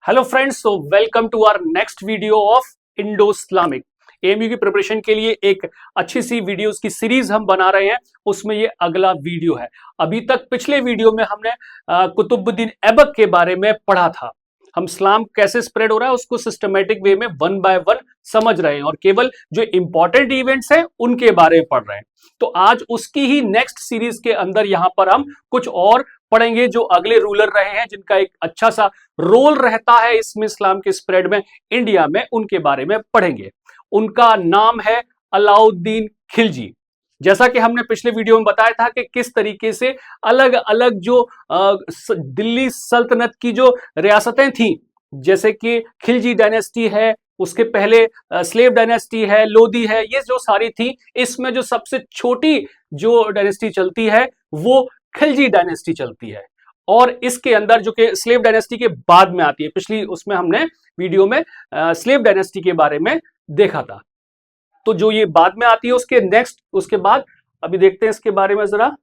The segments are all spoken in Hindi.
Hello friends, so welcome to our next video of Indo Islamic. AMU की प्रिपरेशन के लिए एक अच्छी सी वीडियोस की सीरीज हम बना रहे हैं, उसमें ये अगला वीडियो है। अभी तक पिछले वीडियो में हमने कुतुबुद्दीन ऐबक के बारे में पढ़ा था। हम इस्लाम कैसे स्प्रेड हो रहा है उसको सिस्टमेटिक वे में वन बाय वन समझ रहे हैं और केवल जो इंपॉर्टेंट इवेंट्स हैं उनके बारे में पढ़ रहे हैं। तो आज उसकी ही नेक्स्ट सीरीज के अंदर यहां पर हम कुछ और पढ़ेंगे जो अगले रूलर रहे हैं, जिनका एक अच्छा सा रोल रहता है इसमें इस्लाम के स्प्रेड में इंडिया में, उनके बारे में पढ़ेंगे। उनका नाम है अलाउद्दीन खिलजी। जैसा कि हमने पिछले वीडियो में बताया था कि किस तरीके से अलग अलग जो दिल्ली सल्तनत की जो रियासतें थी, जैसे कि खिलजी डायनेस्टी है, उसके पहले स्लेव डायनेस्टी है, लोधी है, ये जो सारी थी, इसमें जो सबसे छोटी जो डायनेस्टी चलती है वो खिलजी डायनेस्टी चलती है। और इसके अंदर जो कि स्लेव डायनेस्टी के बाद में आती है, पिछली उसमें हमने वीडियो में स्लेव डायनेस्टी के बारे में देखा था। तो जो ये बाद में आती है उसके नेक्स्ट, उसके बाद अभी देखते हैं इसके बारे में जरा।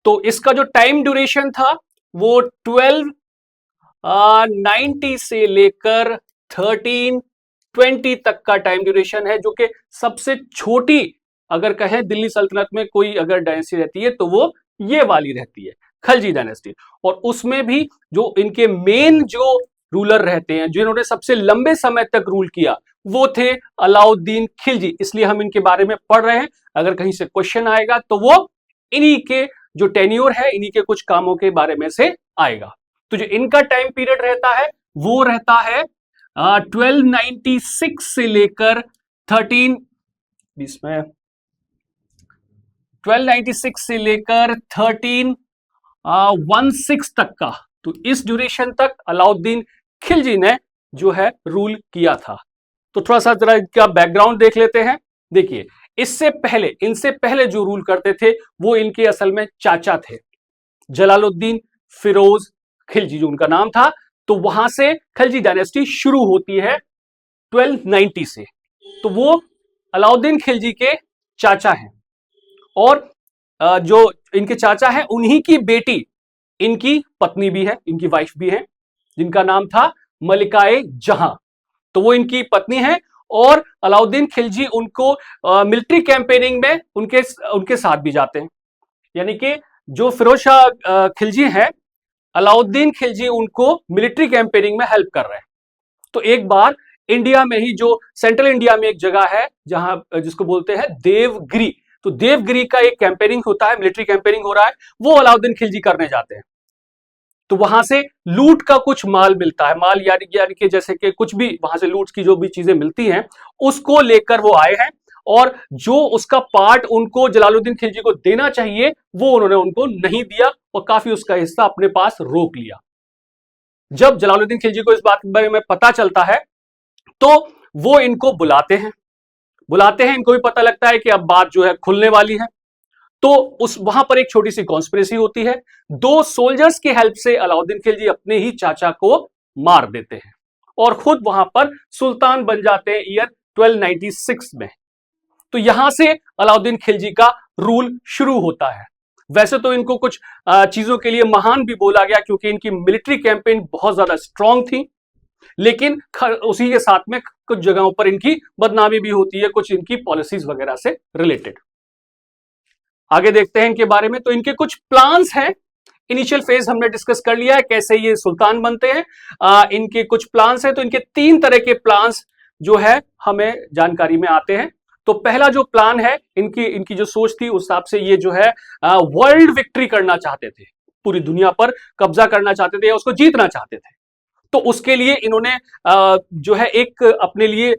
तो इसका जो टाइम ड्यूरेशन था वो 1290 से लेकर 1320 तक का टाइम ड्यूरेशन है, जो कि सबसे छोटी अगर कहें दिल्ली सल्तनत में कोई अगर डायनेस्टी रहती है तो वो ये वाली रहती है, खिलजी डायनेस्टी। और उसमें भी जो इनके मेन जो रूलर रहते हैं, जिन्होंने सबसे लंबे समय तक रूल किया, वो थे अलाउद्दीन खिलजी। इसलिए हम इनके बारे में पढ़ रहे हैं। अगर कहीं से क्वेश्चन आएगा तो वो इन्हीं के जो टेन्योर है, इन्हीं के कुछ कामों के बारे में से आएगा। तो जो इनका टाइम पीरियड रहता है वो रहता है 1296 से लेकर 1296 से लेकर 1316 तक का। तो इस ड्यूरेशन तक अलाउद्दीन खिलजी ने जो है रूल किया था। तो थोड़ा सा जरा इनका बैकग्राउंड देख लेते हैं। देखिए, इससे पहले, इनसे पहले जो रूल करते थे वो इनके असल में चाचा थे, जलालुद्दीन फिरोज खिलजी जो उनका नाम था। तो वहां से खिलजी डायनेस्टी शुरू होती है 1290 से। तो वो अलाउद्दीन खिलजी के चाचा हैं और जो इनके चाचा हैं उन्हीं की बेटी इनकी पत्नी भी है, इनकी वाइफ भी है, जिनका नाम था मलिकाए जहां। तो वो इनकी पत्नी है और अलाउद्दीन खिलजी उनको मिलिट्री कैंपेनिंग में उनके साथ भी जाते हैं। यानी कि जो फिरोज शाह खिलजी हैं, अलाउद्दीन खिलजी उनको मिलिट्री कैंपेनिंग में हेल्प कर रहे हैं। तो एक बार इंडिया में ही, जो सेंट्रल इंडिया में एक जगह है जहां जिसको बोलते हैं देवगिरी, तो देवगिरी का एक कैंपेनिंग होता है, मिलिट्री कैंपेनिंग हो रहा है, वो अलाउद्दीन खिलजी करने जाते हैं। तो वहां से लूट का कुछ माल मिलता है, माल यानी कि जैसे कि कुछ भी वहां से लूट की जो भी चीजें मिलती हैं उसको लेकर वो आए हैं, और जो उसका पार्ट उनको जलालुद्दीन खिलजी को देना चाहिए वो उन्होंने उनको नहीं दिया और काफी उसका हिस्सा अपने पास रोक लिया। जब जलालुद्दीन खिलजी को इस बात के बारे में पता चलता है तो वो इनको बुलाते हैं, इनको भी पता लगता है कि अब बात जो है खुलने वाली है। तो उस वहां पर एक छोटी सी कॉन्स्पिरेसी होती है। दो सोल्जर्स की हेल्प से अलाउद्दीन खिलजी अपने ही चाचा को मार देते हैं और खुद वहां पर सुल्तान बन जाते हैं ईयर 1296 में। तो यहां से अलाउद्दीन खिलजी का रूल शुरू होता है। वैसे तो इनको कुछ चीजों के लिए महान भी बोला गया, क्योंकि इनकी मिलिट्री कैंपेन बहुत ज्यादा स्ट्रांग थी, लेकिन उसी के साथ में कुछ जगहों पर इनकी बदनामी भी होती है, कुछ इनकी पॉलिसीज वगैरह से रिलेटेड। आगे देखते हैं इनके बारे में। तो इनके कुछ प्लान्स हैं। इनिशियल फेज हमने डिस्कस कर लिया है, कैसे ये सुल्तान बनते हैं। इनके कुछ प्लान्स हैं। तो इनके 3 तरह के प्लान्स जो है हमें जानकारी में आते हैं। तो पहला जो प्लान है, इनकी जो सोच थी उस हिसाब से ये जो है वर्ल्ड विक्ट्री करना चाहते थे, पूरी दुनिया पर कब्जा करना चाहते थे या उसको जीतना चाहते थे। तो उसके लिए इन्होंने जो है एक अपने लिए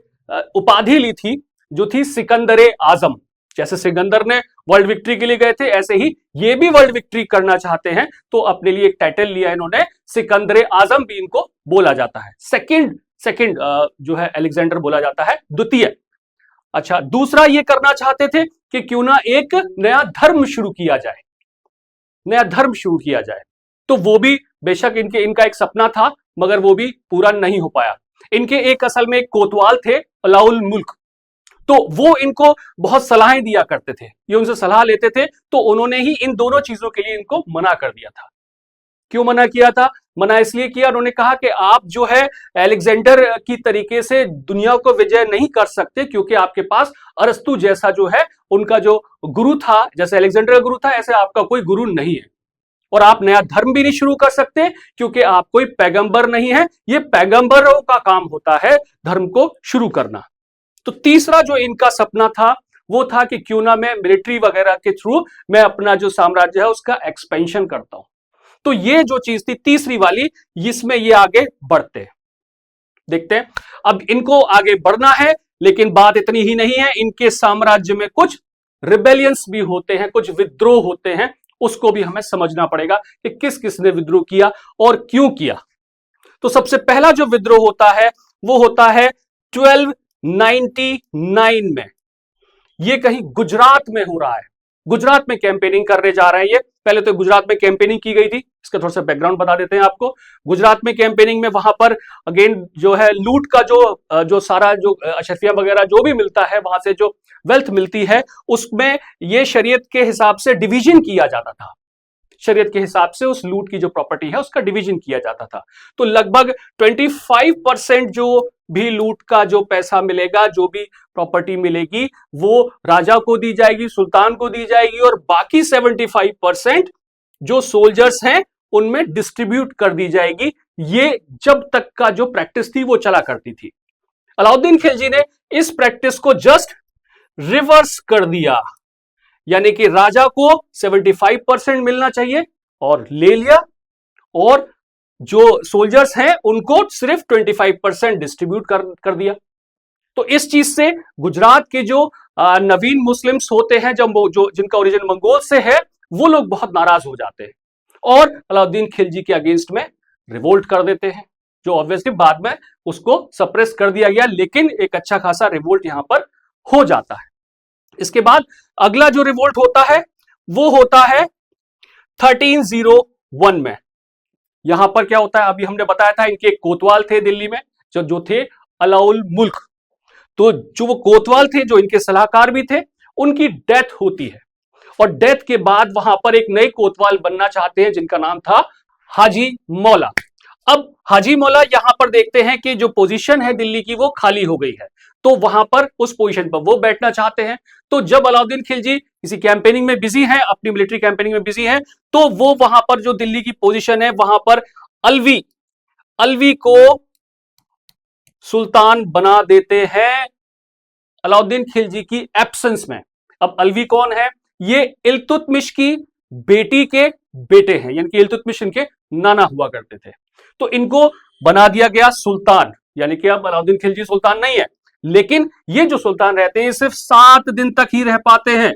उपाधि ली थी, जो थी सिकंदर आजम। जैसे सिकंदर ने वर्ल्ड विक्ट्री के लिए गए थे, ऐसे ही ये भी वर्ल्ड विक्ट्री करना चाहते हैं, तो अपने लिए एक टाइटल लिया इन्होंने, सिकंदर आजम भी इनको बोला जाता है। सेकंड जो है अलेक्जेंडर बोला जाता है, द्वितीय। अच्छा, दूसरा ये करना चाहते थे कि क्यों ना एक नया धर्म शुरू किया जाए, तो वो भी बेशक इनका एक सपना था, मगर वो भी पूरा नहीं हो पाया। इनके एक असल में एक कोतवाल थे, अलाउल मुल्क, तो वो इनको बहुत सलाहें दिया करते थे, ये उनसे सलाह लेते थे। तो उन्होंने ही इन दोनों चीजों के लिए इनको मना कर दिया था। क्यों मना किया था? मना इसलिए किया, उन्होंने कहा कि आप जो है अलेक्जेंडर की तरीके से दुनिया को विजय नहीं कर सकते, क्योंकि आपके पास अरस्तु जैसा जो है उनका जो गुरु था, जैसे अलेक्जेंडर का गुरु था ऐसे आपका कोई गुरु नहीं है, और आप नया धर्म भी नहीं शुरू कर सकते क्योंकि आप कोई पैगंबर नहीं है, ये पैगंबरों का काम होता है धर्म को शुरू करना। तो तीसरा जो इनका सपना था वो था कि क्यों ना मैं मिलिट्री वगैरह के थ्रू मैं अपना जो साम्राज्य है उसका एक्सपेंशन करता हूं। तो ये जो चीज थी तीसरी वाली, इसमें ये आगे बढ़ते हैं, देखते हैं। अब इनको आगे बढ़ना है, लेकिन बात इतनी ही नहीं है, इनके साम्राज्य में कुछ रिबेलियंस भी होते हैं, कुछ विद्रोह होते हैं, उसको भी हमें समझना पड़ेगा कि किस किस ने विद्रोह किया और क्यों किया। तो सबसे पहला जो विद्रोह होता है वो होता है 1299 में, ये कहीं गुजरात में हो रहा है, गुजरात में कैंपेनिंग करने जा रहे हैं ये। पहले तो गुजरात में कैंपेनिंग की गई थी, इसका थोड़ा सा बैकग्राउंड बता देते हैं आपको। गुजरात में कैंपेनिंग में वहां पर अगेन जो है लूट का जो सारा जो अशरफिया वगैरह जो भी मिलता है, वहां से जो वेल्थ मिलती है उसमें ये शरीयत के हिसाब से डिवीजन किया जाता था, शरीयत के हिसाब से उस लूट की जो प्रॉपर्टी है उसका डिवीजन किया जाता था। तो लगभग 25% जो भी लूट का जो पैसा मिलेगा, जो भी प्रॉपर्टी मिलेगी, वो राजा को दी जाएगी, सुल्तान को दी जाएगी, और बाकी 75% जो सोल्जर्स हैं उनमें डिस्ट्रीब्यूट कर दी जाएगी। ये जब तक का जो प्रैक्टिस थी वो चला करती थी। अलाउद्दीन खिलजी ने इस प्रैक्टिस को जस्ट रिवर्स कर दिया, यानी कि राजा को 75% मिलना चाहिए और ले लिया, और जो सोल्जर्स हैं उनको सिर्फ 25% डिस्ट्रीब्यूट कर दिया। तो इस चीज से गुजरात के जो नवीन मुस्लिम्स होते हैं, जब जो जिनका ओरिजिन मंगोल से है, वो लोग बहुत नाराज हो जाते हैं और अलाउद्दीन खिलजी के अगेंस्ट में रिवोल्ट कर देते हैं, जो ऑब्वियसली बाद में उसको सप्रेस कर दिया गया, लेकिन एक अच्छा खासा रिवोल्ट यहां पर हो जाता है। इसके बाद अगला जो रिवोल्ट होता है वो होता है 1301 में। यहां पर क्या होता है, अभी हमने बताया था इनके कोतवाल थे दिल्ली में जो थे अलाउल मुल्क। तो जो वो कोतवाल थे, जो इनके सलाहकार भी थे, उनकी डेथ होती है, और डेथ के बाद वहां पर एक नए कोतवाल बनना चाहते हैं जिनका नाम था हाजी मौला। अब हाजी मौला यहां पर देखते हैं कि जो पोजीशन है दिल्ली की वो खाली हो गई है, तो वहां पर उस पोजीशन पर वो बैठना चाहते हैं। तो जब अलाउद्दीन खिलजी किसी कैंपेनिंग में बिजी है, अपनी मिलिट्री कैंपेनिंग में बिजी है, तो वो वहां पर जो दिल्ली की पोजीशन है वहां पर अलवी को सुल्तान बना देते हैं अलाउद्दीन खिलजी की एब्सेंस में। अब अलवी कौन है? ये इल्तुतमिश की बेटी के बेटे हैं, यानी कि इल्तुतमिश इनके नाना हुआ करते थे। तो इनको बना दिया गया सुल्तान, यानी कि अब अलाउद्दीन खिलजी सुल्तान नहीं है, लेकिन ये जो सुल्तान रहते हैं सिर्फ 7 दिन तक ही रह पाते हैं,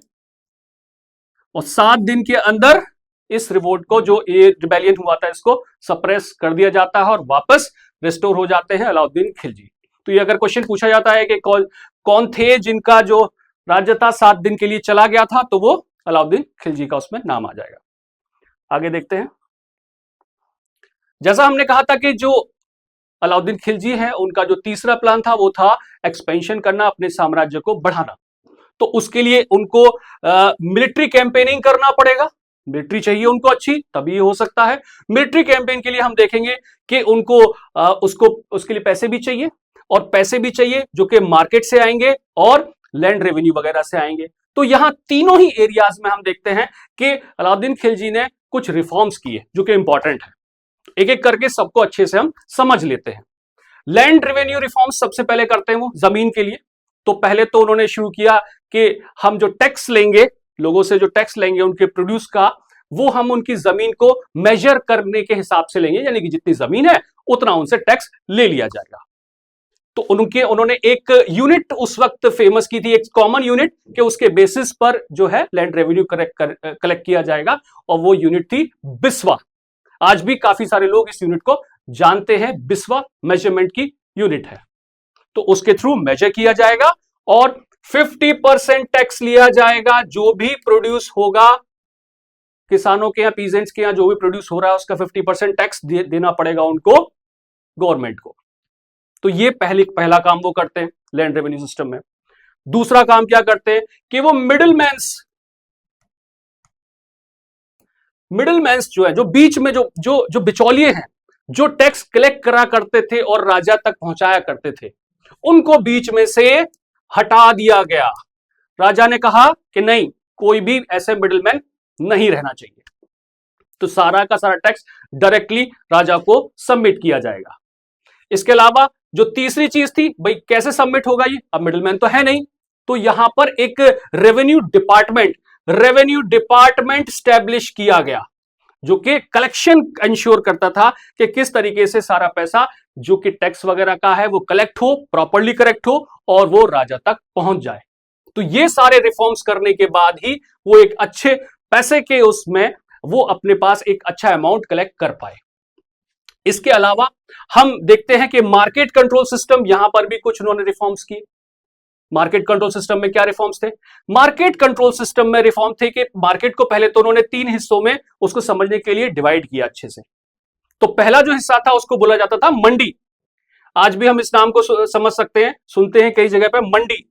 और 7 दिन के अंदर इस रिवोल्ट को, जो ये रिबेलियन हुआ था, इसको सप्रेस कर दिया जाता है और वापस रिस्टोर हो जाते हैं अलाउद्दीन खिलजी। तो ये अगर क्वेश्चन पूछा जाता है कि कौन थे जिनका जो राज्य था 7 दिन के लिए चला गया था, तो वो अलाउद्दीन खिलजी का उसमें नाम आ जाएगा। आगे देखते हैं। जैसा हमने कहा था कि जो अलाउद्दीन खिलजी है उनका जो तीसरा प्लान था वो था एक्सपेंशन करना, अपने साम्राज्य को बढ़ाना। तो उसके लिए उनको मिलिट्री कैंपेनिंग करना पड़ेगा, मिलिट्री चाहिए उनको अच्छी, तभी हो सकता है। मिलिट्री कैंपेन के लिए हम देखेंगे कि उनको उसके लिए पैसे भी चाहिए, और पैसे भी चाहिए जो कि मार्केट से आएंगे और लैंड रेवेन्यू वगैरह से आएंगे। तो यहां तीनों ही एरियाज में हम देखते हैं कि अलाउद्दीन खिलजी ने कुछ रिफॉर्म्स किए जो कि इंपॉर्टेंट है। एक एक करके सबको अच्छे से हम समझ लेते हैं। लैंड रेवेन्यू रिफॉर्म्स सबसे पहले करते हैं वो जमीन के लिए। तो पहले तो उन्होंने शुरू किया कि हम जो टैक्स लेंगे, लोगों से जो टैक्स लेंगे उनके प्रोड्यूस का, वो हम उनकी जमीन को मेजर करने के हिसाब से लेंगे, यानी कि जितनी जमीन है उतना उनसे टैक्स ले लिया जाएगा। तो उन्होंने एक यूनिट उस वक्त फेमस की थी, एक कॉमन यूनिट, कि उसके बेसिस पर जो है लैंड रेवेन्यू कलेक्ट किया जाएगा, और वो यूनिट थी बिस्वा। आज भी काफी सारे लोग इस यूनिट को जानते हैं, बिस्वा मेजरमेंट की यूनिट है। तो उसके थ्रू मेजर किया जाएगा और 50% टैक्स लिया जाएगा। जो भी प्रोड्यूस होगा किसानों के यहाँ, पीजेंट्स के यहाँ जो भी प्रोड्यूस हो रहा है उसका 50% टैक्स देना पड़ेगा उनको, गवर्नमेंट को। तो ये पहला काम वो करते हैं लैंड रेवेन्यू सिस्टम में। दूसरा काम क्या करते हैं कि वो मिडिलमैन्स जो है, जो बीच में जो बिचौलिए हैं, जो टैक्स कलेक्ट करा करते थे और राजा तक पहुंचाया करते थे, उनको बीच में से हटा दिया गया। राजा ने कहा कि नहीं, कोई भी ऐसे मिडिलमैन नहीं रहना चाहिए, तो सारा का सारा टैक्स डायरेक्टली राजा को सबमिट किया जाएगा। इसके अलावा जो तीसरी चीज थी, भाई कैसे सबमिट होगा ये, अब मिडिलमैन तो है नहीं, तो यहां पर एक रेवेन्यू डिपार्टमेंट स्टैब्लिश किया गया, जो कि कलेक्शन इंश्योर करता था कि किस तरीके से सारा पैसा जो कि टैक्स वगैरह का है वो कलेक्ट हो, प्रॉपर्ली कलेक्ट हो और वो राजा तक पहुंच जाए। तो ये सारे रिफॉर्म्स करने के बाद ही वो एक अच्छे पैसे के उसमें वो अपने पास एक अच्छा अमाउंट कलेक्ट कर पाए। इसके अलावा हम देखते हैं कि मार्केट कंट्रोल सिस्टम, यहां पर भी कुछ उन्होंने रिफॉर्म्स किए। मार्केट कंट्रोल सिस्टम में क्या रिफॉर्म्स थे? मार्केट कंट्रोल सिस्टम में रिफॉर्म थे कि मार्केट को पहले तो उन्होंने 3 हिस्सों में उसको समझने के लिए डिवाइड किया अच्छे से। तो पहला जो हिस्सा था उसको बोला जाता था मंडी। आज भी हम इस नाम को समझ सकते हैं, सुनते हैं कई जगह पे मंडी।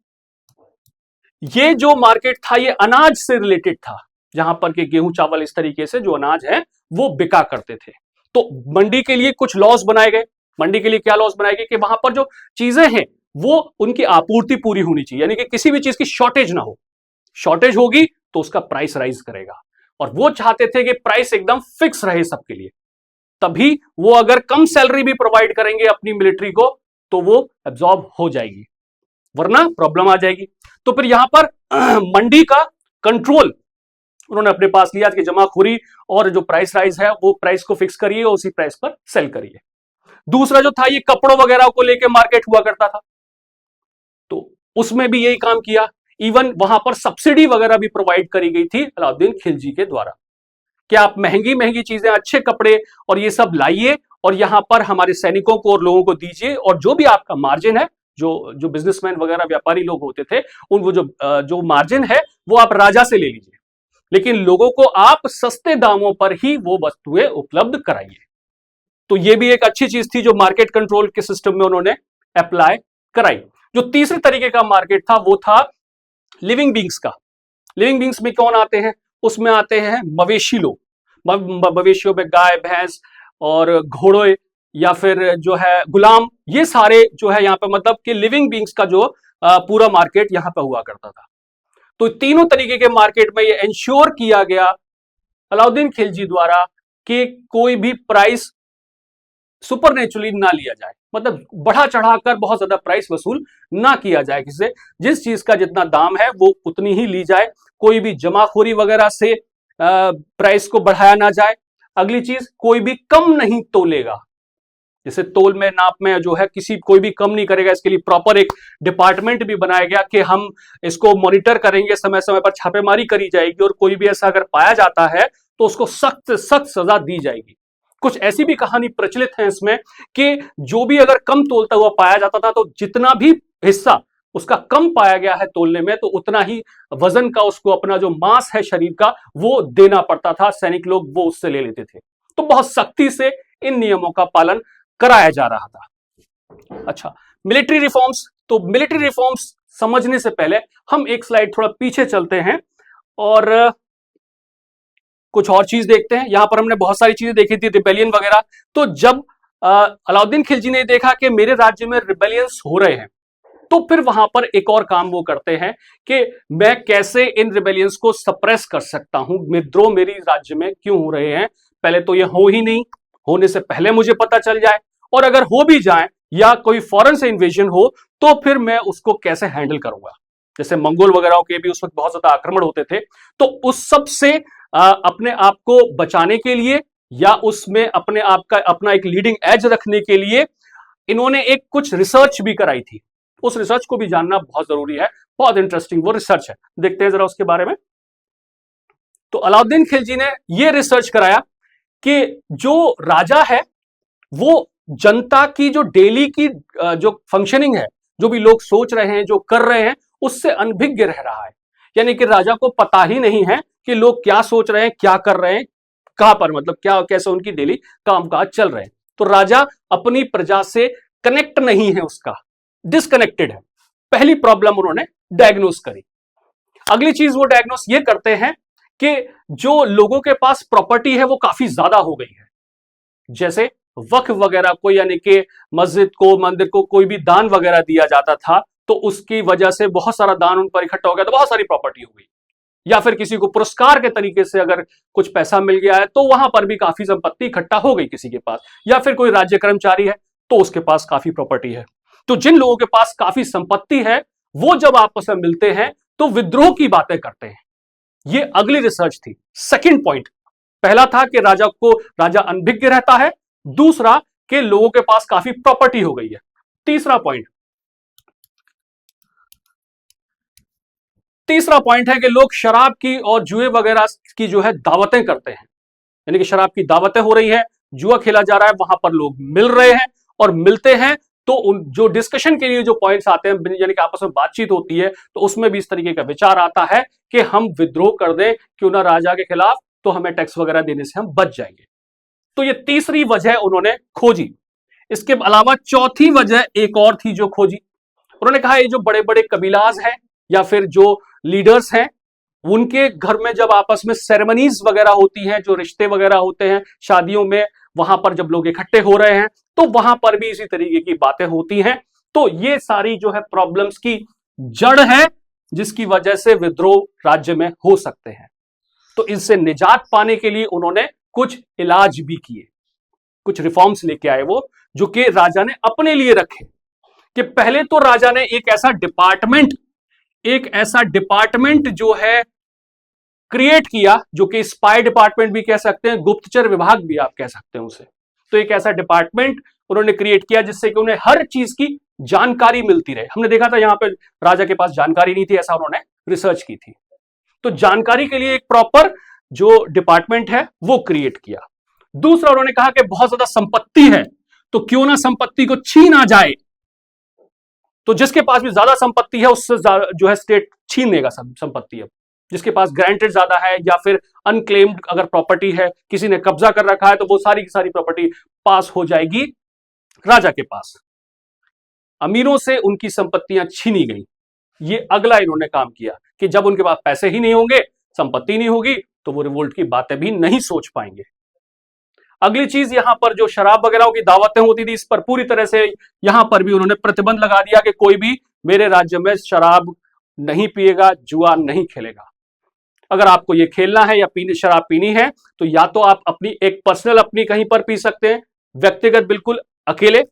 ये जो मार्केट था ये अनाज से रिलेटेड था, जहां पर के गेहूं चावल इस तरीके से जो अनाज है वो बिका करते थे। तो मंडी के लिए कुछ लॉस बनाए गए। मंडी के लिए क्या लॉस बनाए गए कि वहां पर जो चीजें हैं वो उनकी आपूर्ति पूरी होनी चाहिए, यानी कि किसी भी चीज की शॉर्टेज ना हो। शॉर्टेज होगी तो उसका प्राइस राइज करेगा, और वो चाहते थे कि प्राइस एकदम फिक्स रहे सबके लिए। तभी वो अगर कम सैलरी भी प्रोवाइड करेंगे अपनी मिलिट्री को तो वो एब्जॉर्ब हो जाएगी, वरना प्रॉब्लम आ जाएगी। तो फिर यहां पर मंडी का कंट्रोल उन्होंने अपने पास लिया कि जमाखोरी और जो प्राइस राइज है वो प्राइस को फिक्स करिए और उसी प्राइस पर सेल करिए। दूसरा जो था ये कपड़ों वगैरह को लेकर मार्केट हुआ करता था, तो उसमें भी यही काम किया। इवन वहां पर सब्सिडी वगैरह भी प्रोवाइड करी गई थी अलाउद्दीन खिलजी के द्वारा कि आप महंगी महंगी चीजें, अच्छे कपड़े और ये सब लाइए और यहां पर हमारे सैनिकों को और लोगों को दीजिए, और जो भी आपका मार्जिन है, जो बिजनेसमैन वगैरह व्यापारी लोग होते थे उन वो जो मार्जिन है वो आप राजा से ले लीजिए, लेकिन लोगों को आप सस्ते दामों पर ही वो वस्तुएं उपलब्ध कराइए। तो ये भी एक अच्छी चीज थी जो मार्केट कंट्रोल के सिस्टम में उन्होंने अप्लाई कराई। जो तीसरे तरीके का मार्केट था वो था लिविंग बींग्स का। लिविंग बींग्स में कौन आते हैं? उसमें आते हैं मवेशी लोग। मवेशियों में गाय, भैंस और घोड़े या फिर जो है गुलाम, ये सारे जो है यहाँ पे मतलब कि लिविंग बींग्स का जो पूरा मार्केट यहाँ पे हुआ करता था। तो तीनों तरीके के मार्केट में ये इंश्योर किया गया अलाउद्दीन खिलजी द्वारा कि कोई भी प्राइस सुपरनेचुरली ना लिया जाए, मतलब बढ़ा चढ़ाकर बहुत ज्यादा प्राइस वसूल ना किया जाए किसी से। जिस चीज का जितना दाम है वो उतनी ही ली जाए, कोई भी जमाखोरी वगैरह से प्राइस को बढ़ाया ना जाए। अगली चीज, कोई भी कम नहीं तोलेगा, जैसे तोल में, नाप में जो है कोई भी कम नहीं करेगा। इसके लिए प्रॉपर एक डिपार्टमेंट भी बनाया गया कि हम इसको मॉनिटर करेंगे, समय समय पर छापेमारी करी जाएगी और कोई भी ऐसा अगर पाया जाता है तो उसको सख्त सख्त सजा दी जाएगी। कुछ ऐसी भी कहानी प्रचलित है इसमें कि जो भी अगर कम तोलता हुआ पाया जाता था तो जितना भी हिस्सा उसका कम पाया गया है तोलने में, तो उतना ही वजन का उसको अपना जो मांस है शरीर का वो देना पड़ता था। सैनिक लोग वो उससे ले लेते थे। तो बहुत सख्ती से इन नियमों का पालन कराया जा रहा था। अच्छा, मिलिट्री रिफॉर्म्स। तो मिलिट्री रिफॉर्म्स समझने से पहले हम एक स्लाइड थोड़ा पीछे चलते हैं और कुछ और चीज देखते हैं। यहां पर हमने बहुत सारी चीजें देखी थी, रिबेलियन वगैरह। तो जब अलाउद्दीन खिलजी ने देखा कि मेरे राज्य में रिबेलियंस हो रहे हैं, तो फिर वहां पर एक और काम वो करते हैं कि मैं कैसे इन रिबेलियंस को सप्रेस कर सकता हूं, विद्रोह मेरी राज्य में क्यों हो रहे हैं, पहले तो ये हो ही नहीं, होने से पहले मुझे पता चल जाए, और अगर हो भी जाए या कोई फॉरेन से इन्वेजन हो तो फिर मैं उसको कैसे हैंडल करूंगा। जैसे मंगोल वगैरह के भी उस वक्त बहुत ज्यादा आक्रमण होते थे, तो उस सब से अपने आप को बचाने के लिए या उसमें अपने आप का अपना एक लीडिंग एज रखने के लिए इन्होंने एक कुछ रिसर्च भी कराई थी। उस रिसर्च को भी जानना बहुत जरूरी है, बहुत इंटरेस्टिंग वो रिसर्च है। देखते हैं जरा उसके बारे में। तो अलाउद्दीन खिलजी ने यह रिसर्च कराया कि जो राजा है वो जनता की जो डेली की जो फंक्शनिंग है, जो भी लोग सोच रहे हैं, जो कर रहे हैं, उससे अनभिज्ञ रह रहा है। यानी कि राजा को पता ही नहीं है कि लोग क्या सोच रहे हैं, क्या कर रहे हैं, कहां पर, मतलब क्या कैसे उनकी डेली कामकाज चल रहे हैं। तो राजा अपनी प्रजा से कनेक्ट नहीं है, उसका डिसकनेक्टेड है। पहली प्रॉब्लम उन्होंने डायग्नोस करी। अगली चीज वो डायग्नोस ये करते हैं कि जो लोगों के पास प्रॉपर्टी है वो काफी ज्यादा हो गई है। जैसे वक्फ वगैरह को, यानी कि मस्जिद को, मंदिर को कोई भी दान वगैरह दिया जाता था, तो उसकी वजह से बहुत सारा दान उन पर इकट्ठा हो गया, तो बहुत सारी प्रॉपर्टी हो गई। या फिर किसी को पुरस्कार के तरीके से अगर कुछ पैसा मिल गया है तो वहां पर भी काफी संपत्ति इकट्ठा हो गई किसी के पास। या फिर कोई राज्य कर्मचारी है तो उसके पास काफी प्रॉपर्टी है। तो जिन लोगों के पास काफी संपत्ति है वो जब आपस में मिलते हैं तो विद्रोह की बातें करते हैं। ये अगली रिसर्च थी। सेकंड पॉइंट, पहला था कि राजा अनभिज्ञ रहता है, दूसरा कि लोगों के पास काफी प्रॉपर्टी हो गई है। तीसरा पॉइंट है कि लोग शराब की और जुए वगैरह की जो है दावतें करते हैं, यानी कि शराब की दावतें हो रही है, जुआ खेला जा रहा है, वहां पर लोग मिल रहे हैं और मिलते हैं तो उन जो डिस्कशन के लिए जो पॉइंट्स आते हैं, यानी कि आपस में बातचीत होती है, तो उसमें भी इस तरीके का विचार आता है कि हम विद्रोह कर दें क्यों ना राजा के खिलाफ, तो हमें टैक्स वगैरह देने से हम बच जाएंगे। तो ये तीसरी वजह उन्होंने खोजी। इसके अलावा चौथी वजह एक और थी जो खोजी। उन्होंने कहा ये जो बड़े बड़े कबीलाज हैं या फिर जो लीडर्स हैं, उनके घर में जब आपस में सेरेमनीज वगैरह होती हैं, जो रिश्ते वगैरह होते हैं शादियों में, वहां पर जब लोग इकट्ठे हो रहे हैं तो वहां पर भी इसी तरीके की बातें होती हैं। तो ये सारी जो है प्रॉब्लम्स की जड़ है जिसकी वजह से विद्रोह राज्य में हो सकते हैं। तो इससे निजात पाने के लिए उन्होंने कुछ इलाज भी किए, कुछ रिफॉर्म्स लेके आए वो, जो कि राजा ने अपने लिए रखे। कि पहले तो राजा ने एक ऐसा डिपार्टमेंट जो है क्रिएट किया, जो कि स्पाई डिपार्टमेंट भी कह सकते हैं, गुप्तचर विभाग भी आप कह सकते हैं उसे। तो एक ऐसा डिपार्टमेंट उन्होंने क्रिएट किया जिससे कि उन्हें हर चीज की जानकारी मिलती रहे। हमने देखा था यहां पे राजा के पास जानकारी नहीं थी, ऐसा उन्होंने रिसर्च की थी। तो जानकारी के लिए एक प्रॉपर जो डिपार्टमेंट है वो क्रिएट किया। दूसरा, उन्होंने कहा कि बहुत ज्यादा संपत्ति है तो क्यों ना संपत्ति को छीना जाए। तो जिसके पास भी ज्यादा संपत्ति है उससे जो है स्टेट छीन लेगा संपत्ति। अब जिसके पास ग्रांटेड ज्यादा है या फिर अनक्लेम्ड अगर प्रॉपर्टी है, किसी ने कब्जा कर रखा है, तो वो सारी की सारी प्रॉपर्टी पास हो जाएगी राजा के पास। अमीरों से उनकी संपत्तियां छीनी गई। ये अगला इन्होंने काम किया कि जब उनके पास पैसे ही नहीं होंगे, संपत्ति नहीं होगी, तो वो रिवोल्ट की बातें भी नहीं सोच पाएंगे। अगली चीज, यहां पर जो शराब वगैरह की दावतें होती थी, इस पर पूरी तरह से यहां पर भी उन्होंने प्रतिबंध लगा दिया कि कोई भी मेरे राज्य में शराब नहीं पिएगा, जुआ नहीं खेलेगा। अगर आपको ये खेलना है या शराब पीनी है तो या तो आप अपनी एक पर्सनल अपनी कहीं पर पी सकते हैं, व्यक्तिगत बिल्कुल अकेले,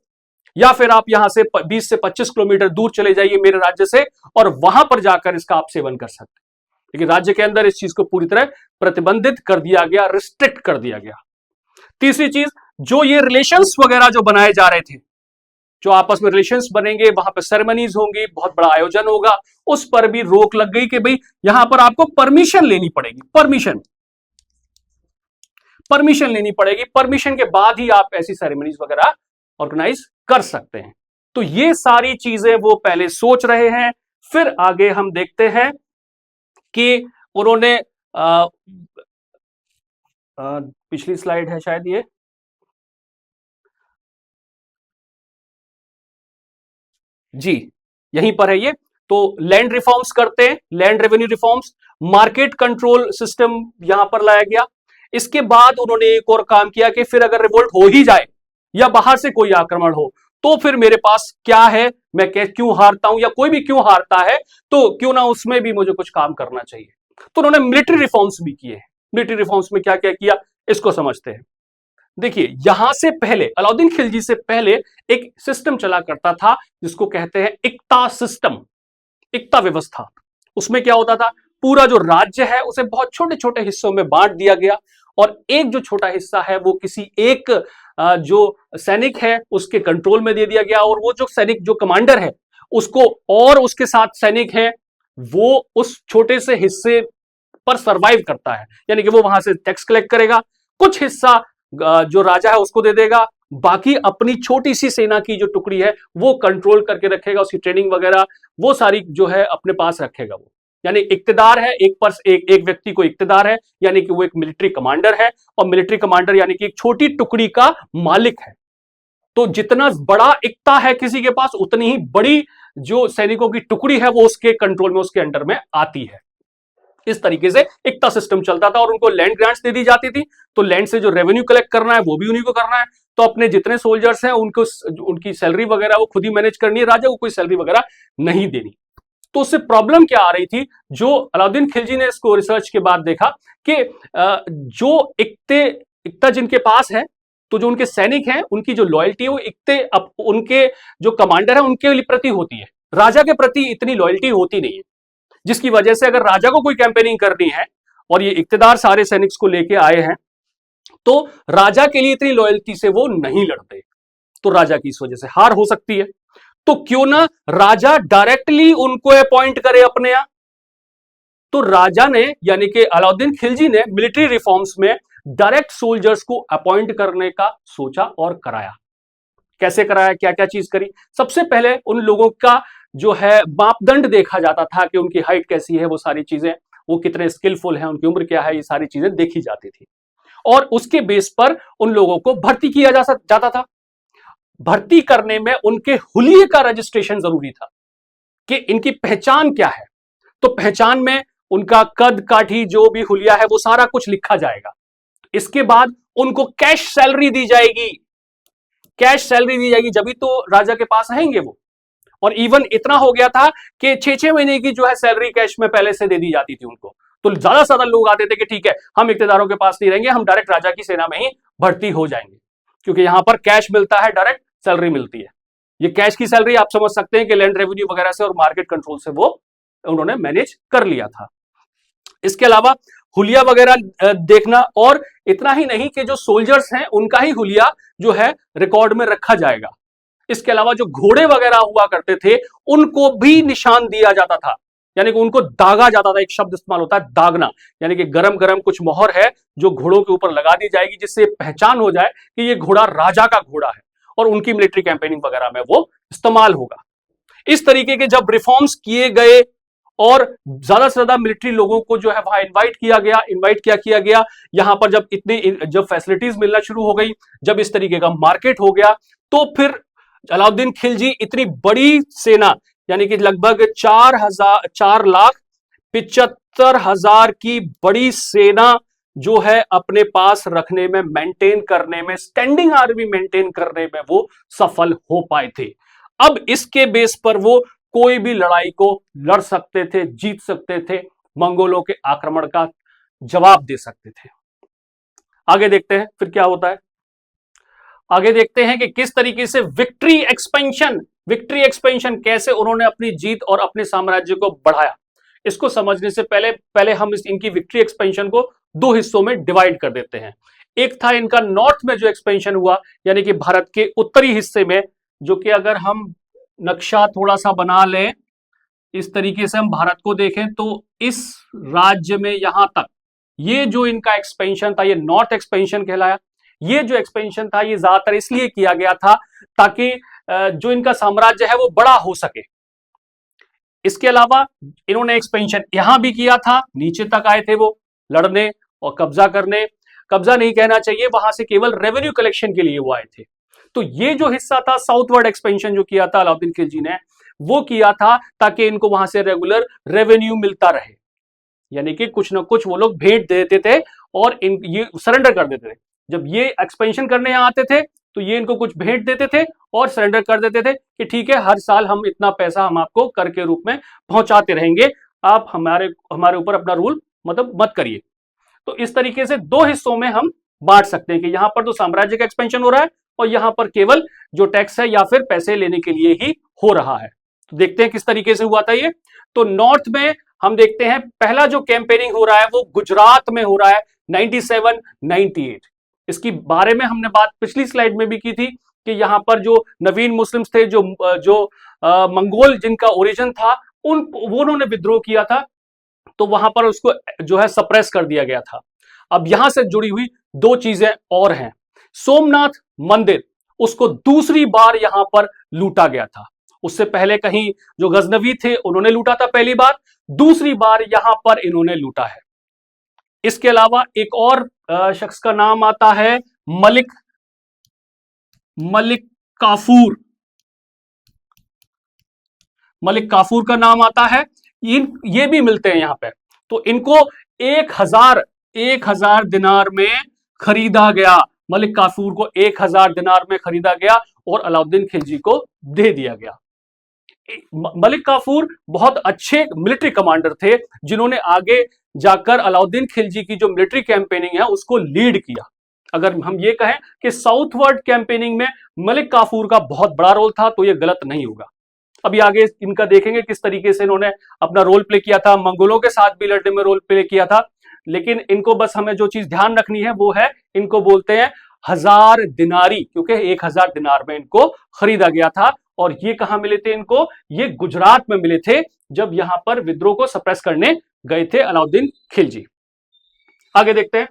या फिर आप यहां से 20 से 25 किलोमीटर दूर चले जाइए मेरे राज्य से और वहां पर जाकर इसका आप सेवन कर सकते हैं। लेकिन राज्य के अंदर इस चीज को पूरी तरह प्रतिबंधित कर दिया गया, रिस्ट्रिक्ट कर दिया गया। तीसरी चीज, जो ये रिलेशंस वगैरह जो बनाए जा रहे थे, जो आपस में रिलेशंस बनेंगे, वहां पर सेरेमनीज होंगी, बहुत बड़ा आयोजन होगा, उस पर भी रोक लग गई कि भाई यहां पर आपको परमिशन लेनी पड़ेगी। परमिशन लेनी पड़ेगी, परमिशन के बाद ही आप ऐसी सेरेमनीज वगैरह ऑर्गेनाइज कर सकते हैं। तो ये सारी चीजें वो पहले सोच रहे हैं। फिर आगे हम देखते हैं कि उन्होंने पिछली स्लाइड है शायद ये, जी यहीं पर है ये। तो लैंड रिफॉर्म्स करते हैं, land revenue reforms, market control system यहां पर लाया गया। इसके बाद उन्होंने एक और काम किया कि फिर अगर रिवोल्ट हो ही जाए या बाहर से कोई आक्रमण हो तो फिर मेरे पास क्या है, मैं क्यों हारता हूं, या कोई भी क्यों हारता है, तो क्यों ना उसमें भी मुझे कुछ काम करना चाहिए। तो उन्होंने मिलिट्री रिफॉर्म्स भी किए। मिलिट्री रिफॉर्म्स में क्या क्या किया इसको समझते हैं। देखिए, यहां से पहले, अलाउद्दीन खिलजी से पहले एक सिस्टम चला करता था जिसको कहते हैं इक्ता सिस्टम, इक्ता व्यवस्था। उसमें क्या होता था, पूरा जो राज्य है उसे बहुत छोटे छोटे हिस्सों में बांट दिया गया और एक जो छोटा हिस्सा है वो किसी एक जो सैनिक है उसके कंट्रोल में दे दिया गया, और वो जो सैनिक जो कमांडर है उसको और उसके साथ सैनिक है वो उस छोटे से हिस्से पर सरवाइव करता है, यानी कि वो वहां से टैक्स कलेक्ट करेगा, कुछ हिस्सा जो राजा है उसको दे देगा, बाकी अपनी छोटी सी सेना की जो टुकड़ी है वो कंट्रोल करके रखेगा, उसकी ट्रेनिंग वगैरह वो सारी जो है अपने पास रखेगा वो। यानी इक्तदार है, एक व्यक्ति को इक्तदार है, यानी कि वो एक मिलिट्री कमांडर है, और मिलिट्री कमांडर यानी कि एक छोटी टुकड़ी का मालिक है। तो जितना बड़ा इक्ता है किसी के पास, उतनी ही बड़ी जो सैनिकों की टुकड़ी है वो उसके कंट्रोल में, उसके अंडर में आती है। इस तरीके से इकता सिस्टम चलता था और उनको लैंड ग्रांट्स दे दी जाती थी। तो लैंड से जो रेवेन्यू कलेक्ट करना है वो भी उन्हीं को करना है। तो अपने जितने सोल्जर्स हैं उनको उनकी सैलरी वगैरह वो खुद ही मैनेज करनी है, राजा को कोई सैलरी वगैरह नहीं देनी। तो उससे प्रॉब्लम क्या आ रही थी, जो अलाउद्दीन खिलजी ने इसको रिसर्च के बाद देखा कि जो इकता जिनके पास है, तो जो उनके सैनिक हैं उनकी जो लॉयल्टी है वो इकते उनके जो कमांडर है उनके प्रति होती है, राजा के प्रति इतनी लॉयल्टी होती नहीं है। जिसकी वजह से अगर राजा को कोई कैंपेनिंग करनी है और ये इक्तेदार सारे सैनिक्स को लेके आए हैं, तो राजा के लिए इतनी लॉयल्टी से वो नहीं लड़ते, तो राजा की इस वजह से हार हो सकती है। तो क्यों ना राजा डायरेक्टली उनको अपॉइंट करे अपने यहां। तो राजा ने यानी कि अलाउद्दीन खिलजी ने मिलिट्री रिफॉर्म्स में डायरेक्ट सोल्जर्स को अपॉइंट करने का सोचा और कराया। कैसे कराया, क्या क्या चीज करी? सबसे पहले उन लोगों का जो है मापदंड देखा जाता था कि उनकी हाइट कैसी है, वो सारी चीजें, वो कितने स्किलफुल हैं, उनकी उम्र क्या है, ये सारी चीजें देखी जाती थी और उसके बेस पर उन लोगों को भर्ती किया जाता था। भर्ती करने में उनके हुलिये का रजिस्ट्रेशन जरूरी था कि इनकी पहचान क्या है। तो पहचान में उनका कद काठी जो भी हुलिया है वो सारा कुछ लिखा जाएगा। इसके बाद उनको कैश सैलरी दी जाएगी, कैश सैलरी दी जाएगी, जब भी तो राजा के पास आएंगे वो। और इवन इतना हो गया था कि 6-6 महीने की जो है सैलरी कैश में पहले से दे दी जाती थी उनको। तो ज्यादा से ज्यादा लोग आते थे कि ठीक है हम इक्तेदारों के पास नहीं रहेंगे, हम डायरेक्ट राजा की सेना में ही भर्ती हो जाएंगे, क्योंकि यहां पर कैश मिलता है, डायरेक्ट सैलरी मिलती है। ये कैश की सैलरी आप समझ सकते हैं कि लैंड रेवेन्यू वगैरह से और मार्केट कंट्रोल से वो उन्होंने मैनेज कर लिया था। इसके अलावा हुलिया वगैरह देखना, और इतना ही नहीं कि जो सोल्जर्स हैं उनका ही हुलिया जो है रिकॉर्ड में रखा जाएगा। इसके अलावा जो घोड़े वगैरह हुआ करते थे उनको भी निशान दिया जाता था, यानी कि उनको दागा जाता था। एक शब्द इस्तेमाल होता है दागना, यानी कि गरम गरम कुछ मोहर है जो घोड़ों के ऊपर लगा दी जाएगी, जिससे पहचान हो जाए कि ये घोड़ा राजा का घोड़ा है और उनकी मिलिट्री कैंपेनिंग वगैरह में वो इस्तेमाल होगा। इस तरीके के जब रिफॉर्म्स किए गए और ज्यादा से ज्यादा मिलिट्री लोगों को जो है वहां इनवाइट किया गया, यहां पर जब फैसिलिटीज मिलना शुरू हो गई, जब इस तरीके का मार्केट हो गया, तो फिर अलाउद्दीन खिलजी इतनी बड़ी सेना, यानी कि लगभग 4,75,000 की बड़ी सेना जो है अपने पास रखने में, मेंटेन करने में, स्टैंडिंग आर्मी मेंटेन करने में वो सफल हो पाए थे। अब इसके बेस पर वो कोई भी लड़ाई को लड़ सकते थे, जीत सकते थे, मंगोलों के आक्रमण का जवाब दे सकते थे। आगे देखते हैं फिर क्या होता है। आगे देखते हैं कि किस तरीके से विक्ट्री एक्सपेंशन कैसे उन्होंने अपनी जीत और अपने साम्राज्य को बढ़ाया। इसको समझने से पहले हम इनकी विक्ट्री एक्सपेंशन को दो हिस्सों में डिवाइड कर देते हैं। एक था इनका नॉर्थ में जो एक्सपेंशन हुआ, यानी कि भारत के उत्तरी हिस्से में, जो कि अगर हम नक्शा थोड़ा सा बना लें, इस तरीके से हम भारत को देखें तो इस राज्य में यहां तक ये जो इनका एक्सपेंशन था ये नॉर्थ एक्सपेंशन कहलाया। ये जो एक्सपेंशन था ये ज्यादातर इसलिए किया गया था ताकि जो इनका साम्राज्य है वो बड़ा हो सके। इसके अलावा इन्होंने एक्सपेंशन यहां भी किया था, नीचे तक आए थे वो लड़ने और कब्जा करने, कब्जा नहीं कहना चाहिए, वहां से केवल रेवेन्यू कलेक्शन के लिए वो आए थे। तो ये जो हिस्सा था साउथवर्ड एक्सपेंशन जो किया था अलाउद्दीन खिलजी ने, वो किया था ताकि इनको वहां से रेगुलर रेवेन्यू मिलता रहे, यानी कि कुछ ना कुछ वो लोग भेंट देते थे और ये सरेंडर कर देते थे। जब ये एक्सपेंशन करने यहां आते थे तो ये इनको कुछ भेंट देते थे और सरेंडर कर देते थे कि ठीक है हर साल हम इतना पैसा हम आपको कर के रूप में पहुंचाते रहेंगे, आप हमारे ऊपर अपना रूल मतलब मत करिए। तो इस तरीके से दो हिस्सों में हम बांट सकते हैं कि यहां पर तो साम्राज्य का एक्सपेंशन हो रहा है और यहां पर केवल जो टैक्स है या फिर पैसे लेने के लिए ही हो रहा है। तो देखते हैं किस तरीके से हुआ था ये। तो नॉर्थ में हम देखते हैं पहला जो कैंपेनिंग हो रहा है वो गुजरात में हो रहा है 97-98। इसकी बारे में हमने बात पिछली स्लाइड में भी की थी कि यहां पर जो नवीन मुस्लिम्स थे, जो मंगोल जिनका ओरिजिन था, वो उन्होंने विद्रोह किया था, तो वहां पर उसको जो है सप्रेस कर दिया गया था। अब यहां से जुड़ी हुई दो चीजें और हैं। सोमनाथ मंदिर, उसको दूसरी बार यहां पर लूटा गया था। उससे पहले कहीं जो गजनवी थे उन्होंने लूटा था पहली बार, दूसरी बार यहां पर इन्होंने लूटा है। इसके अलावा एक और शख्स का नाम आता है मलिक काफूर। मलिक काफूर का नाम आता है। ये भी मिलते हैं यहां पे। तो इनको 1000 दिनार में खरीदा गया। मलिक काफूर को 1000 दिनार में खरीदा गया और अलाउद्दीन खिलजी को दे दिया गया। मलिक काफूर बहुत अच्छे मिलिट्री कमांडर थे, जिन्होंने आगे जाकर अलाउद्दीन खिलजी की जो मिलिट्री कैंपेनिंग है उसको लीड किया। अगर हम ये कहें कि साउथवर्ड कैंपेनिंग में मलिक काफूर का बहुत बड़ा रोल था तो ये गलत नहीं होगा। अभी आगे इनका देखेंगे किस तरीके से इन्होंने अपना रोल प्ले किया था, मंगोलों के साथ भी लड़ने में रोल प्ले किया था। लेकिन इनको बस हमें जो चीज ध्यान रखनी है वो है, इनको बोलते हैं 1000 दिनारी, क्योंकि 1000 दिनार में इनको खरीदा गया था। और ये कहां मिले थे इनको? ये गुजरात में मिले थे, जब यहां पर विद्रोह को सप्रेस करने गए थे अलाउद्दीन खिलजी। आगे देखते हैं।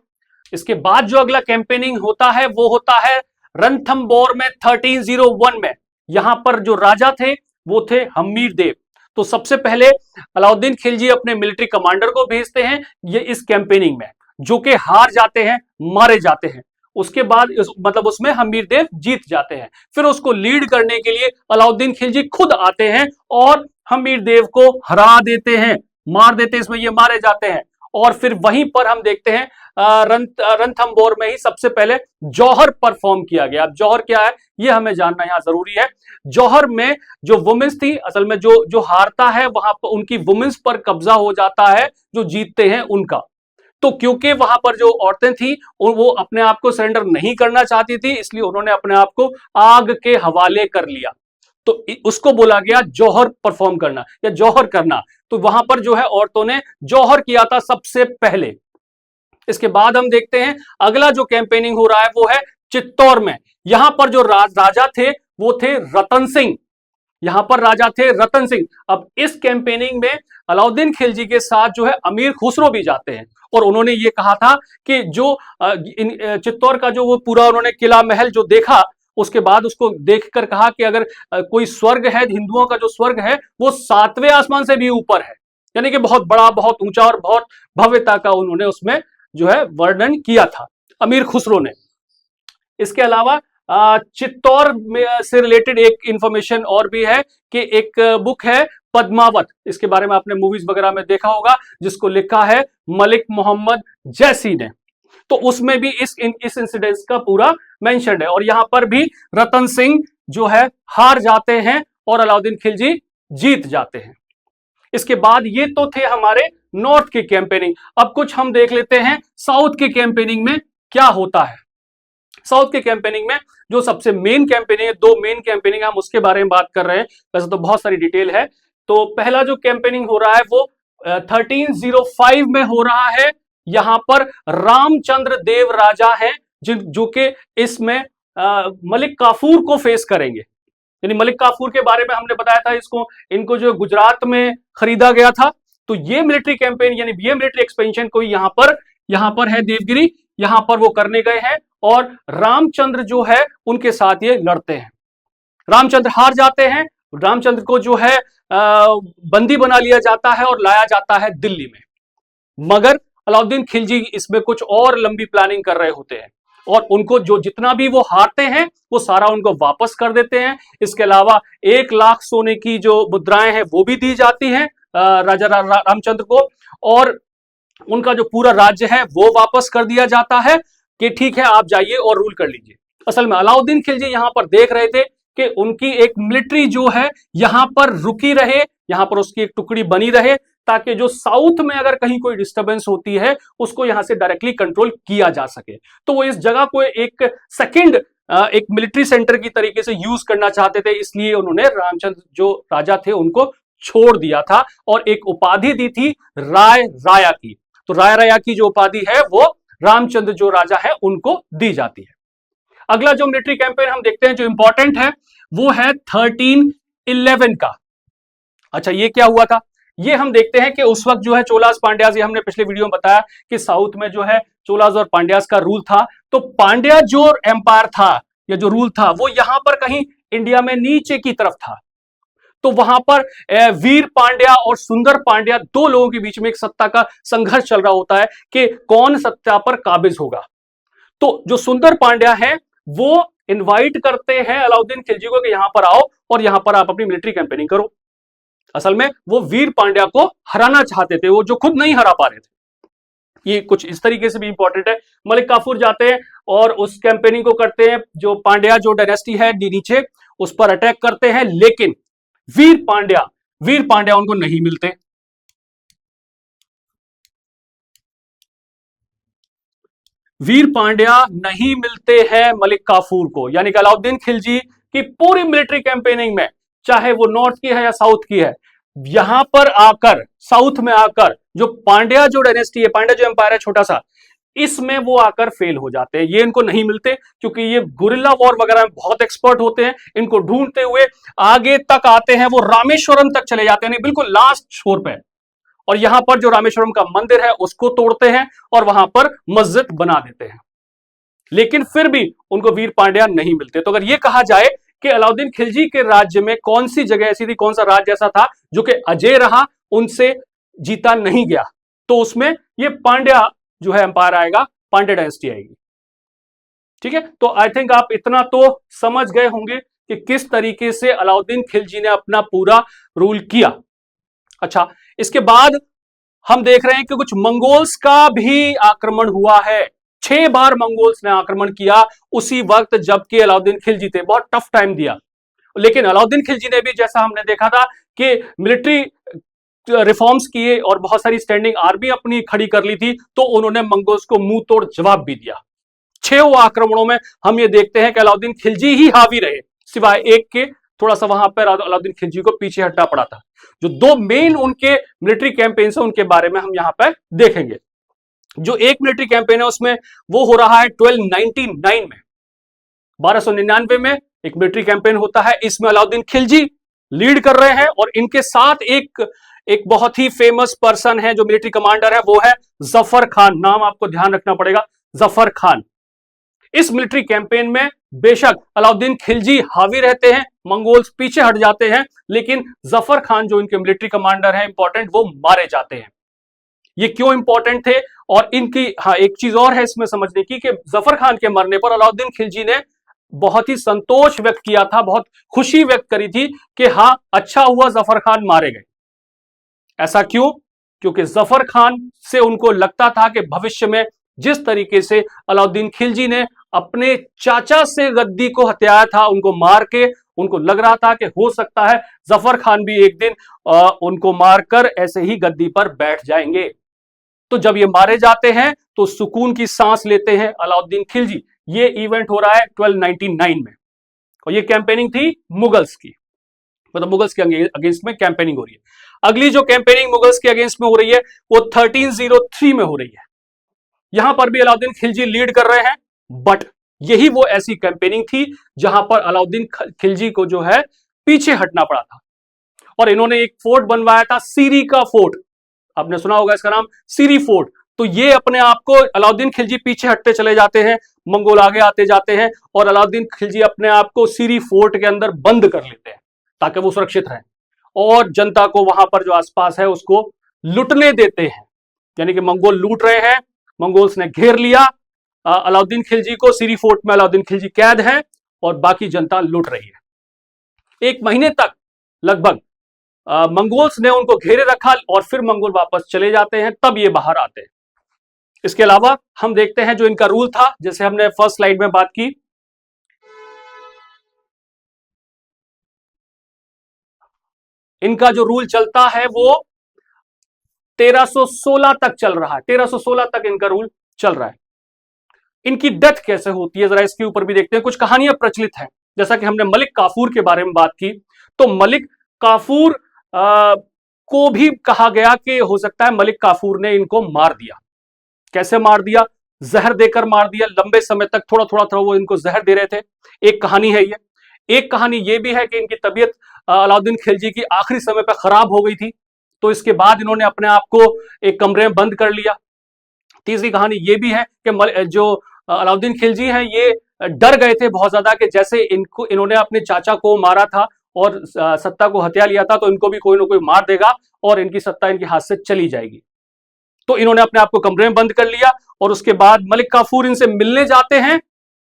इसके बाद जो अगला कैंपेनिंग होता है वो होता है रणथंबोर में 1301 में। यहां पर जो राजा थे वो थे हमीर देव। तो सबसे पहले अलाउद्दीन खिलजी अपने मिलिट्री कमांडर को भेजते हैं ये इस कैंपेनिंग में, जो कि हार जाते हैं, मारे जाते हैं। उसके बाद मतलब उसमें हमीर देव जीत जाते हैं। फिर उसको लीड करने के लिए अलाउद्दीन खिलजी खुद आते हैं और हमीर देव को हरा देते हैं, मार देते हैं, इसमें ये मारे जाते हैं। और फिर वहीं पर हम देखते हैं रणथंबोर में ही सबसे पहले जौहर परफॉर्म किया गया। अब जौहर क्या है ये हमें जानना यहां जरूरी है। जौहर में जो वुमेन्स थी, असल में जो हारता है वहां पर उनकी वुमेन्स पर कब्जा हो जाता है, जो जीतते हैं उनका। तो क्योंकि वहां पर जो औरतें थी वो अपने आप को सरेंडर नहीं करना चाहती थी, इसलिए उन्होंने अपने आप को आग के हवाले कर लिया। तो उसको बोला गया जौहर परफॉर्म करना या जौहर करना। तो वहां पर जो है औरतों ने जौहर किया था सबसे पहले। इसके बाद हम देखते हैं अगला जो कैंपेनिंग हो रहा है वो है चित्तौड़ में। यहां पर जो राजा थे वो थे रतन सिंह। यहां पर राजा थे रतन सिंह। अब इस कैंपेनिंग में अलाउद्दीन खिलजी के साथ जो है अमीर खुसरो भी जाते हैं, और उन्होंने ये कहा था कि जो चित्तौड़ का जो वो पूरा उन्होंने किला महल जो देखा, उसके बाद उसको देखकर कहा कि अगर कोई स्वर्ग है, हिंदुओं का जो स्वर्ग है वो 7वें आसमान से भी ऊपर है। यानी कि बहुत बड़ा, बहुत ऊंचा और बहुत भव्यता का उन्होंने उसमें जो है वर्णन किया था अमीर खुसरो ने। इसके अलावा चित्तौड़ से रिलेटेड एक इंफॉर्मेशन और भी है कि एक बुक है पद्मावत, इसके बारे में आपने मूवीज वगैरह में देखा होगा, जिसको लिखा है मलिक मोहम्मद जैसी ने। तो उसमें भी इस इंसिडेंस का पूरा मेंशन है। और यहां पर भी रतन सिंह जो है हार जाते हैं और अलाउद्दीन खिलजी जीत जाते हैं। इसके बाद ये तो थे हमारे नॉर्थ की कैंपेनिंग। अब कुछ हम देख लेते हैं साउथ की कैंपेनिंग में क्या होता है। साउथ के कैंपेनिंग में जो सबसे मेन कैंपेनिंग है, 2 मेन कैंपेनिंग हम उसके बारे में बात कर रहे हैं, वैसे तो बहुत सारी डिटेल है। तो पहला जो कैंपेनिंग हो रहा है वो 1305 में हो रहा है। यहां पर रामचंद्र देव राजा हैं जो कि इसमें मलिक काफूर को फेस करेंगे। यानी मलिक काफूर के बारे में हमने बताया था, इनको जो गुजरात में खरीदा गया था। तो ये मिलिट्री कैंपेन यानी ये मिलिट्री एक्सपेंशन कोई यहां पर है देवगिरी, यहां पर वो करने गए हैं और रामचंद्र जो है उनके साथ ये लड़ते हैं। रामचंद्र हार जाते हैं। रामचंद्र को जो है बंदी बना लिया जाता है और लाया जाता है दिल्ली में। मगर अलाउद्दीन खिलजी इसमें कुछ और लंबी प्लानिंग कर रहे होते हैं और उनको जो जितना भी वो हारते हैं वो सारा उनको वापस कर देते हैं। इसके अलावा 1 लाख सोने की जो मुद्राएं हैं वो भी दी जाती हैं राजा रामचंद्र को, और उनका जो पूरा राज्य है वो वापस कर दिया जाता है कि ठीक है आप जाइए और रूल कर लीजिए। असल में अलाउद्दीन खिलजी यहां पर देख रहे थे कि उनकी एक मिलिट्री जो है यहां पर रुकी रहे, यहां पर उसकी एक टुकड़ी बनी रहे, ताकि जो साउथ में अगर कहीं कोई डिस्टर्बेंस होती है उसको यहां से डायरेक्टली कंट्रोल किया जा सके। तो वो इस जगह को एक सेकंड एक मिलिट्री सेंटर की तरीके से यूज करना चाहते थे, इसलिए उन्होंने रामचंद्र जो राजा थे उनको छोड़ दिया था और एक उपाधि दी थी राय राया की। तो राय राया की जो उपाधि है वो रामचंद्र जो राजा है उनको दी जाती है। अगला जो मिलिट्री कैंपेन हम देखते हैं जो इंपॉर्टेंट है वो है 1311 का। अच्छा ये क्या हुआ था ये हम देखते हैं कि उस वक्त जो है चोलास पांड्यास, ये हमने पिछले वीडियो में बताया कि साउथ में जो है चोलास और पांड्यास का रूल था। तो पांड्या जो एम्पायर था या जो रूल था वो यहां पर कहीं इंडिया में नीचे की तरफ था। तो वहां पर वीर पांड्या और सुंदर पांड्या 2 लोगों के बीच में एक सत्ता का संघर्ष चल रहा होता है कि कौन सत्ता पर काबिज होगा। तो जो सुंदर पांड्या है वो इनवाइट करते हैं अलाउद्दीन खिलजी को कि यहां पर आओ और यहां पर आप अपनी मिलिट्री कैंपेनिंग करो। असल में वो वीर पांड्या को हराना चाहते थे, वो जो खुद नहीं हरा पा रहे थे। ये कुछ इस तरीके से भी इंपॉर्टेंट है। मलिक काफूर जाते हैं और उस कैंपेनिंग को करते हैं, जो पांड्या जो डायनेस्टी है नीचे उस पर अटैक करते हैं, लेकिन वीर पांड्या उनको नहीं मिलते। वीर पांड्या नहीं मिलते हैं मलिक काफूर को, यानी कि अलाउद्दीन खिलजी की पूरी मिलिट्री कैंपेनिंग में, चाहे वो नॉर्थ की है या साउथ की है, यहां पर आकर साउथ में आकर जो पांड्या जो डायनेस्टी है, पांड्या जो एम्पायर है छोटा सा, इसमें वो आकर फेल हो जाते हैं। ये इनको नहीं मिलते क्योंकि ये गुरिल्ला वॉर वगैरह में बहुत एक्सपर्ट होते हैं। इनको ढूंढते हुए आगे तक आते हैं, वो रामेश्वरम तक चले जाते हैं, बिल्कुल लास्ट छोर पे, और यहां पर जो रामेश्वरम का मंदिर है उसको तोड़ते हैं और वहां पर मस्जिद बना देते हैं। लेकिन फिर भी उनको वीर पांड्या नहीं मिलते। तो अगर यह कहा जाए कि अलाउद्दीन खिलजी के राज्य में कौन सी जगह ऐसी थी, कौन सा राज्य ऐसा था जो कि अजय रहा, उनसे जीता नहीं गया, तो उसमें ये पांड्या जो है एम्पायर आएगा, पांड्या डायनेस्टी आएगी। ठीक है, तो आई थिंक आप इतना तो समझ गए होंगे कि किस तरीके से अलाउद्दीन खिलजी ने अपना पूरा रूल किया। अच्छा, इसके बाद हम देख रहे हैं कि कुछ मंगोल्स का भी आक्रमण हुआ है। 6 बार मंगोल्स ने आक्रमण किया उसी वक्त जबकि अलाउद्दीन खिलजी थे, बहुत टफ टाइम दिया। लेकिन अलाउद्दीन खिलजी ने भी, जैसा हमने देखा था कि मिलिट्री रिफॉर्म्स किए और बहुत सारी स्टैंडिंग आर्मी अपनी खड़ी कर ली थी, तो उन्होंने मंगोल्स को मुंह तोड़ जवाब भी दिया। 6 आक्रमणों में हम ये देखते हैं कि अलाउद्दीन खिलजी ही हावी रहे, सिवाय एक के, थोड़ा सा वहां पर अलाउद्दीन खिलजी को पीछे हटना पड़ा था। जो 2 मेन उनके मिलिट्री कैंपेन है उनके बारे में हम यहां पर देखेंगे। जो एक मिलिट्री कैंपेन है उसमें वो हो रहा है 1299 में, 1299 में एक मिलिट्री कैंपेन होता है। इसमें अलाउद्दीन खिलजी लीड कर रहे हैं और इनके साथ एक बहुत ही फेमस पर्सन है जो मिलिट्री कमांडर है, वो है जफर खान। नाम आपको ध्यान रखना पड़ेगा, जफर खान। इस मिलिट्री कैंपेन में बेशक अलाउद्दीन खिलजी हावी रहते हैं, मंगोल्स पीछे हट जाते हैं, लेकिन जफर खान जो इनके मिलिट्री कमांडर है इंपॉर्टेंट, वो मारे जाते हैं। ये क्यों इंपॉर्टेंट थे और इनकी, हाँ एक चीज और है इसमें समझने की कि जफर खान के मरने पर अलाउद्दीन खिलजी ने बहुत ही संतोष व्यक्त किया था, बहुत खुशी व्यक्त करी थी कि हाँ अच्छा हुआ जफर खान मारे गए। ऐसा क्यों? क्योंकि जफर खान से उनको लगता था कि भविष्य में जिस तरीके से अलाउद्दीन खिलजी ने अपने चाचा से गद्दी को हत्याया था, उनको मार के, उनको लग रहा था कि हो सकता है जफर खान भी एक दिन उनको मारकर ऐसे ही गद्दी पर बैठ जाएंगे। तो जब ये मारे जाते हैं तो सुकून की सांस लेते हैं अलाउद्दीन खिलजी। ये इवेंट हो रहा है 1299 में और ये कैंपेनिंग थी मुगल्स की, मतलब मुगल्स के अगेंस्ट में कैंपेनिंग हो रही है। अगली जो कैंपेनिंग मुगल्स के अगेंस्ट में हो रही है वो 1303 में हो रही है। यहां पर भी अलाउद्दीन खिलजी लीड कर रहे हैं, बट यही वो ऐसी कैंपेनिंग थी जहां पर अलाउद्दीन खिलजी को जो है पीछे हटना पड़ा था। और इन्होंने एक फोर्ट बनवाया था, सीरी का फोर्ट, आपने सुना होगा इसका नाम, सीरी फोर्ट। तो ये अपने आप को, अलाउद्दीन खिलजी पीछे हटते चले जाते हैं, मंगोल आगे आते जाते हैं और अलाउद्दीन खिलजी अपने आप को सीरी फोर्ट के अंदर बंद कर लेते हैं ताकि वो सुरक्षित रहें और जनता को वहां पर जो आसपास है उसको लुटने देते हैं। यानी कि मंगोल लूट रहे हैं, मंगोल्स ने घेर लिया अलाउद्दीन खिलजी को, सीरी फोर्ट में अलाउद्दीन खिलजी कैद है और बाकी जनता लूट रही है। 1 महीने तक लगभग मंगोल्स ने उनको घेरे रखा और फिर मंगोल वापस चले जाते हैं, तब ये बाहर आते हैं। इसके अलावा हम देखते हैं जो इनका रूल था, जैसे हमने फर्स्ट स्लाइड में बात की, इनका जो रूल चलता है वो 1316 तक चल रहा है, 1316 तक इनका रूल चल रहा है। इनकी डेथ कैसे होती है जरा इसके ऊपर भी देखते हैं। कुछ कहानियां प्रचलित हैं, जैसा कि हमने मलिक काफूर के बारे में बात की, तो मलिक काफूर को भी कहा गया कि हो सकता है मलिक काफूर ने इनको मार दिया। कैसे मार दिया? जहर देकर मार दिया। लंबे समय तक थोड़ा थोड़ा वो इनको जहर दे रहे थे। एक कहानी है ये। एक कहानी ये भी है कि इनकी तबीयत अलाउद्दीन खिलजी की आखिरी समय पर खराब हो गई थी, तो इसके बाद इन्होंने अपने आप को एक कमरे में बंद कर लिया। तीसरी कहानी ये भी है कि जो अलाउद्दीन खिलजी हैं ये डर गए थे बहुत ज्यादा कि जैसे इन्होंने अपने चाचा को मारा था और सत्ता को हत्या लिया था, तो इनको भी कोई ना कोई मार देगा और इनकी सत्ता इनके हाथ से चली जाएगी। तो इन्होंने अपने आप को कमरे में बंद कर लिया और उसके बाद मलिक काफूर इनसे मिलने जाते हैं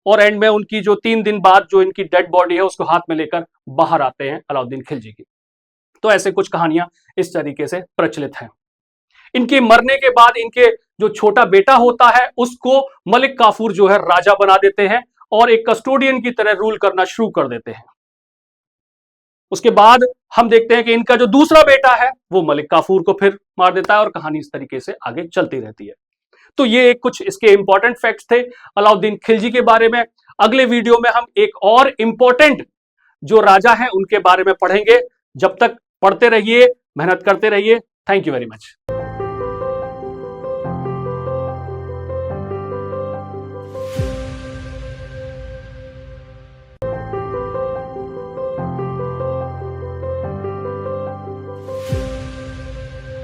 और एंड में उनकी जो 3 दिन बाद जो इनकी डेड बॉडी है उसको हाथ में लेकर बाहर आते हैं अलाउद्दीन खिलजी की। तो ऐसे कुछ कहानियां इस तरीके से प्रचलित हैं। इनके मरने के बाद इनके जो छोटा बेटा होता है उसको मलिक काफूर जो है राजा बना देते हैं और एक कस्टोडियन की तरह रूल करना शुरू कर देते हैं। उसके बाद हम देखते हैं कि इनका जो दूसरा बेटा है वो मलिक काफूर को फिर मार देता है और कहानी इस तरीके से आगे चलती रहती है। तो ये कुछ इसके इंपॉर्टेंट फैक्ट्स थे अलाउद्दीन खिलजी के बारे में। अगले वीडियो में हम एक और इंपॉर्टेंट जो राजा हैं उनके बारे में पढ़ेंगे। जब तक पढ़ते रहिए, मेहनत करते रहिए। Thank you very much.